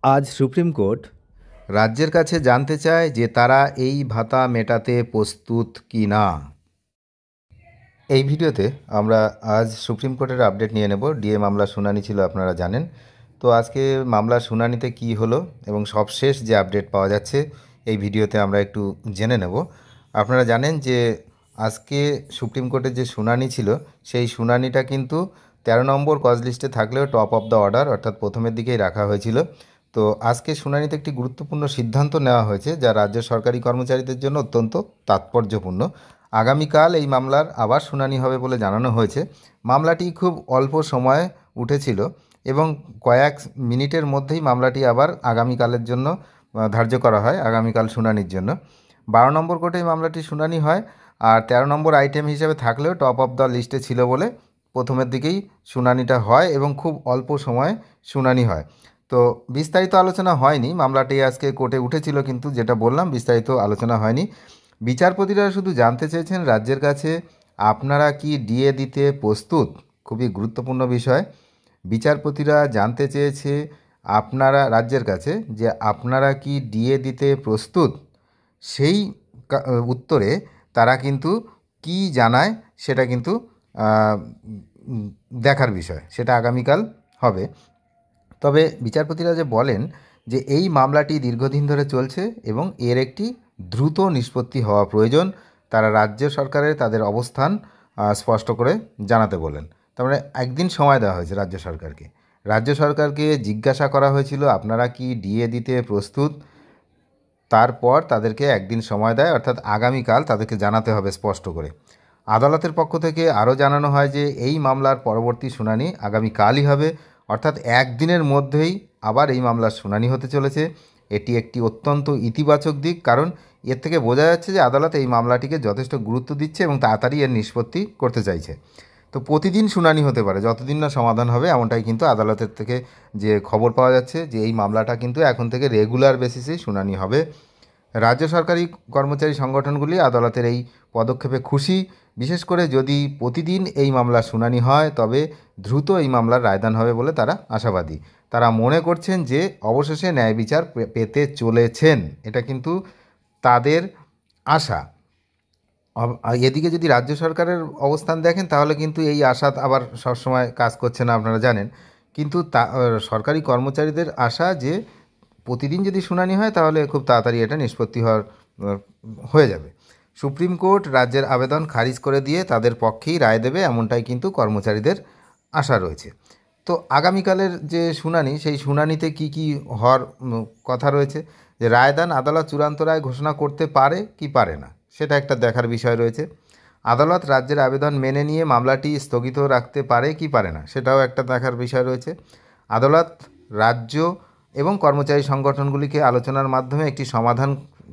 আজ supreme court রাজ্যের কাছে জানতে চায় যে তারা এই ভাতা মেটাতে প্রস্তুত কি না। এই ভিডিওতে আমরা আজ সুপ্রিম কোর্টের আপডেট নিয়ে নেব। ডিএ মামলার শুনানি ছিল, আপনারা জানেন। তো আজকে মামলার শুনানিতে কি হলো এবং সবশেষ যে আপডেট পাওয়া যাচ্ছে এই ভিডিওতে আমরা একটু জেনে নেব। আপনারা জানেন যে আজকে সুপ্রিম কোর্টের যে শুনানি ছিল সেই শুনানিটা কিন্তু 13 নম্বর কজ লিস্টে থাকলেও টপ অফ দ্য অর্ডার অর্থাৎ প্রথমের দিকেই রাখা হয়েছিল। তো আজকে শুনানিতে একটি গুরুত্বপূর্ণ সিদ্ধান্ত নেওয়া হয়েছে যা রাজ্য সরকারি কর্মচারীদের জন্য অত্যন্ত তাৎপর্যপূর্ণ। আগামীকাল এই মামলার আবার শুনানি হবে বলে জানানো হয়েছে। মামলাটি খুব অল্প সময়ে উঠেছিল এবং কয়েক মিনিটের মধ্যেই মামলাটি আবার আগামীকালের জন্য ধার্য করা হয়, আগামীকাল শুনানির জন্য। 12 নম্বর কোর্টে এই মামলাটি শুনানি হয়, আর 13 নম্বর আইটেম হিসেবে থাকলেও টপ অফ দ্য লিস্টে ছিল বলে প্রথমের দিকেই শুনানিটা হয় এবং খুব অল্প সময়ে শুনানি হয়। তো বিস্তারিত আলোচনা হয়নি, মামলাটি আজকে কোর্টে উঠেছিল কিন্তু যেটা বললাম বিস্তারিত আলোচনা হয়নি। বিচারপতিরা শুধু জানতে চেয়েছেন রাজ্যের কাছে আপনারা কি ডিএ দিতে প্রস্তুত। খুবই গুরুত্বপূর্ণ বিষয়। বিচারপতিরা জানতে চেয়েছে আপনারা রাজ্যের কাছে যে আপনারা কি ডিএ দিতে প্রস্তুত। সেই উত্তরে তারা কিন্তু কি জানায় সেটা কিন্তু দেখার বিষয়, সেটা আগামীকাল হবে। তবে বিচারপতিরা যে বলেন যে এই মামলাটি দীর্ঘদিন ধরে চলছে এবং এর একটি দ্রুত নিষ্পত্তি হওয়া প্রয়োজন। তারা রাজ্য সরকারের তাদের অবস্থান স্পষ্ট করে জানাতে বলেন। তার মানে একদিন সময় দেওয়া হয়েছে রাজ্য সরকারকে। রাজ্য সরকারকে জিজ্ঞাসা করা হয়েছিল আপনারা কি ডিএ দিতে প্রস্তুত। তারপর তাদেরকে একদিন সময় দেয়, অর্থাৎ আগামীকাল তাদেরকে জানাতে হবে স্পষ্ট করে। আদালতের পক্ষ থেকে আরও জানানো হয় যে এই মামলার পরবর্তী শুনানি আগামীকালই হবে, অর্থাৎ একদিনের মধ্যেই আবার এই মামলার শুনানি হতে চলেছে। এটি একটি অত্যন্ত ইতিবাচক দিক, কারণ এর থেকে বোঝা যাচ্ছে যে আদালত এই মামলাটিকে যথেষ্ট গুরুত্ব দিচ্ছে এবং তাড়াতাড়ি এর নিষ্পত্তি করতে চাইছে। তো প্রতিদিন শুনানি হতে পারে, যতদিন না সমাধান হবে, এমনটাই কিন্তু আদালতের থেকে যে খবর পাওয়া যাচ্ছে যে এই মামলাটা কিন্তু এখন থেকে রেগুলার বেসিসেই শুনানি হবে। রাজ্য সরকারি কর্মচারী সংগঠনগুলি আদালতের এই পদক্ষেপে খুশি। বিশেষ করে যদি প্রতিদিন এই মামলার শুনানি হয় তবে দ্রুত এই মামলার রায়দান হবে বলে তারা আশাবাদী। তারা মনে করছেন যে অবশেষে ন্যায় বিচার পেতে চলেছেন, এটা কিন্তু তাদের আশা। এদিকে যদি রাজ্য সরকারের অবস্থান দেখেন তাহলে কিন্তু এই আশা আবার সবসময় কাজ করছে না, আপনারা জানেন। কিন্তু সরকারি কর্মচারীদের আশা যে প্রতিদিন যদি শুনানি হয় তাহলে খুব তাড়াতাড়ি এটা নিষ্পত্তি হয়ে যাবে। সুপ্রিম কোর্ট রাজ্যের আবেদন খারিজ করে দিয়ে তাদের পক্ষেই রায় দেবে, এমনটাই কিন্তু কর্মচারীদের আশা রয়েছে। তো আগামীকালের যে শুনানি সেই শুনানিতে কি কি হওয়ার কথা রয়েছে, যে রায়দান আদালত চূড়ান্ত রায় ঘোষণা করতে পারে কি পারে না সেটা একটা দেখার বিষয় রয়েছে। আদালত রাজ্যের আবেদন মেনে নিয়ে মামলাটি স্থগিত রাখতে পারে কি পারে না সেটাও একটা দেখার বিষয় রয়েছে। আদালত রাজ্য এবং কর্মচারী সংগঠনগুলিকে আলোচনার মাধ্যমে একটি সমাধান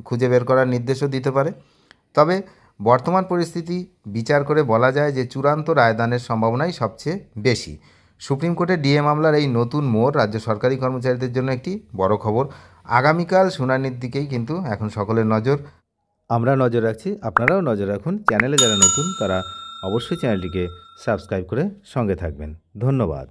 খুঁজে বের করার নির্দেশও দিতে পারে। তবে বর্তমান পরিস্থিতি বিচার করে বলা যায় যে চূড়ান্ত রায়দানের সম্ভাবনাই সবচেয়ে বেশি। সুপ্রিম কোর্টের ডিএ মামলার এই নতুন মোড় রাজ্য সরকারি কর্মচারীদের জন্য একটি বড় খবর। আগামীকাল শুনানির দিকেই কিন্তু এখন সকলের নজর। আমরা নজর রাখছি, আপনারাও নজর রাখুন। চ্যানেলে যারা নতুন তারা অবশ্যই চ্যানেলটিকে সাবস্ক্রাইব করে সঙ্গে থাকবেন। ধন্যবাদ।